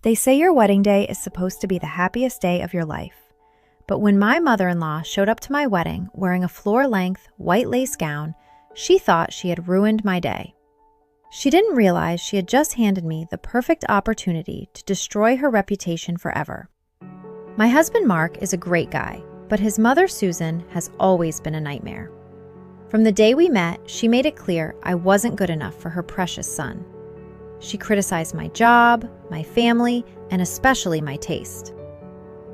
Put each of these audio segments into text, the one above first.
They say your wedding day is supposed to be the happiest day of your life. But when my mother-in-law showed up to my wedding wearing a floor-length white lace gown, she thought she had ruined my day. She didn't realize she had just handed me the perfect opportunity to destroy her reputation forever. My husband Mark is a great guy, but his mother Susan has always been a nightmare. From the day we met, she made it clear I wasn't good enough for her precious son. She criticized my job, my family, and especially my taste.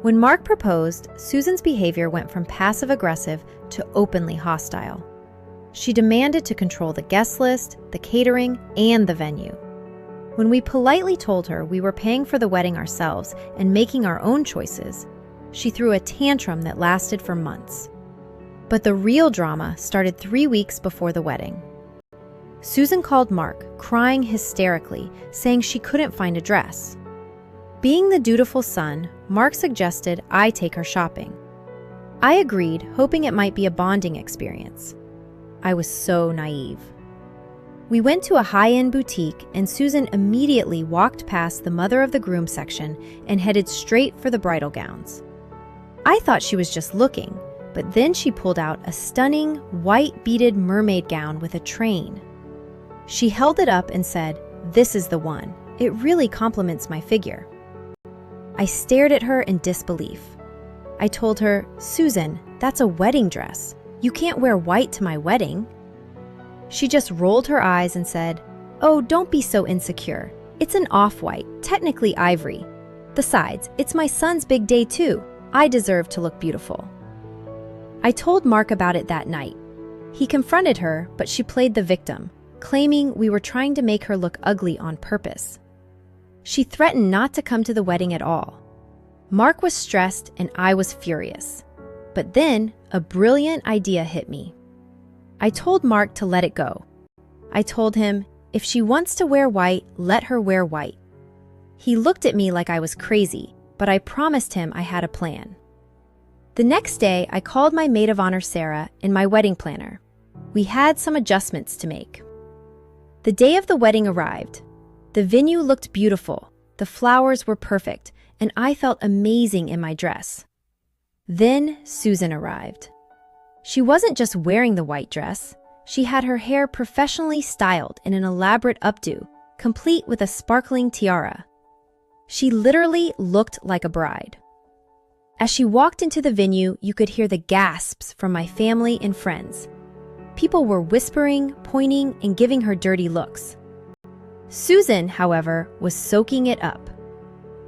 When Mark proposed, Susan's behavior went from passive-aggressive to openly hostile. She demanded to control the guest list, the catering, and the venue. When we politely told her we were paying for the wedding ourselves and making our own choices, she threw a tantrum that lasted for months. But the real drama started 3 weeks before the wedding. Susan called Mark, crying hysterically, saying she couldn't find a dress. Being the dutiful son, Mark suggested I take her shopping. I agreed, hoping it might be a bonding experience. I was so naive. We went to a high-end boutique, and Susan immediately walked past the mother of the groom section and headed straight for the bridal gowns. I thought she was just looking, but then she pulled out a stunning white beaded mermaid gown with a train. She held it up and said, "This is the one. It really complements my figure." I stared at her in disbelief. I told her, "Susan, that's a wedding dress. You can't wear white to my wedding." She just rolled her eyes and said, "Oh, don't be so insecure. It's an off-white, technically ivory. Besides, it's my son's big day too. I deserve to look beautiful." I told Mark about it that night. He confronted her, but she played the victim, claiming we were trying to make her look ugly on purpose. She threatened not to come to the wedding at all. Mark was stressed and I was furious. But then, a brilliant idea hit me. I told Mark to let it go. I told him, if she wants to wear white, let her wear white. He looked at me like I was crazy, but I promised him I had a plan. The next day, I called my maid of honor Sarah and my wedding planner. We had some adjustments to make. The day of the wedding arrived. The venue looked beautiful, the flowers were perfect, and I felt amazing in my dress. Then Susan arrived. She wasn't just wearing the white dress. She had her hair professionally styled in an elaborate updo, complete with a sparkling tiara. She literally looked like a bride. As she walked into the venue, you could hear the gasps from my family and friends. People were whispering, pointing, and giving her dirty looks. Susan, however, was soaking it up.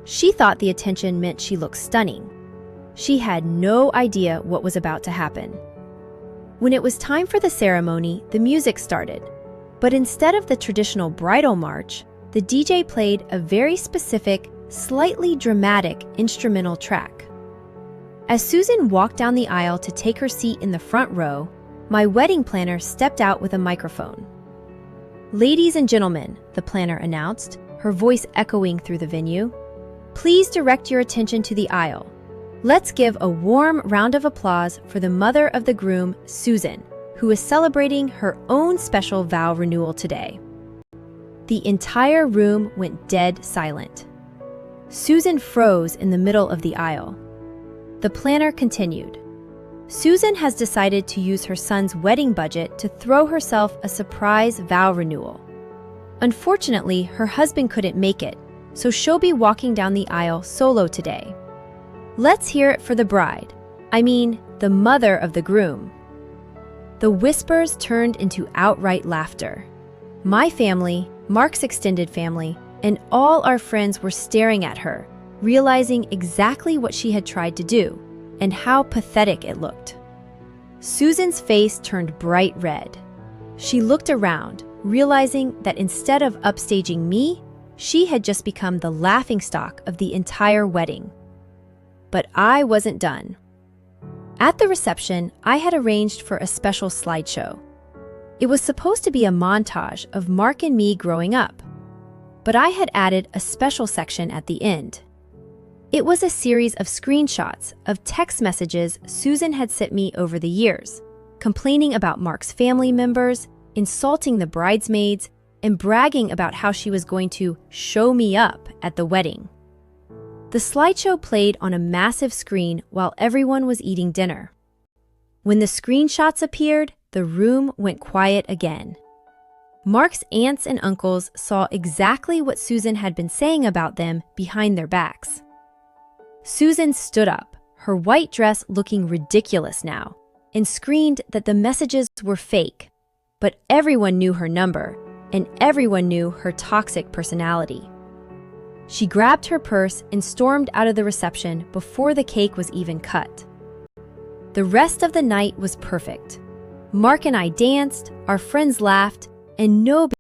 She thought the attention meant she looked stunning. She had no idea what was about to happen. When it was time for the ceremony, the music started. But instead of the traditional bridal march, the DJ played a very specific, slightly dramatic instrumental track. As Susan walked down the aisle to take her seat in the front row, my wedding planner stepped out with a microphone. "Ladies and gentlemen," the planner announced, her voice echoing through the venue, "please direct your attention to the aisle. Let's give a warm round of applause for the mother of the groom, Susan, who is celebrating her own special vow renewal today." The entire room went dead silent. Susan froze in the middle of the aisle. The planner continued. "Susan has decided to use her son's wedding budget to throw herself a surprise vow renewal. Unfortunately, her husband couldn't make it, so she'll be walking down the aisle solo today. Let's hear it for the bride. I mean, the mother of the groom." The whispers turned into outright laughter. My family, Mark's extended family, and all our friends were staring at her, realizing exactly what she had tried to do and how pathetic it looked. Susan's face turned bright red. She looked around, realizing that instead of upstaging me, she had just become the laughingstock of the entire wedding. But I wasn't done. At the reception, I had arranged for a special slideshow. It was supposed to be a montage of Mark and me growing up, but I had added a special section at the end. It was a series of screenshots of text messages Susan had sent me over the years, complaining about Mark's family members, insulting the bridesmaids, and bragging about how she was going to show me up at the wedding. The slideshow played on a massive screen while everyone was eating dinner. When the screenshots appeared, the room went quiet again. Mark's aunts and uncles saw exactly what Susan had been saying about them behind their backs. Susan stood up, her white dress looking ridiculous now, and screamed that the messages were fake. But everyone knew her number, and everyone knew her toxic personality. She grabbed her purse and stormed out of the reception before the cake was even cut. The rest of the night was perfect. Mark and I danced, our friends laughed, and nobody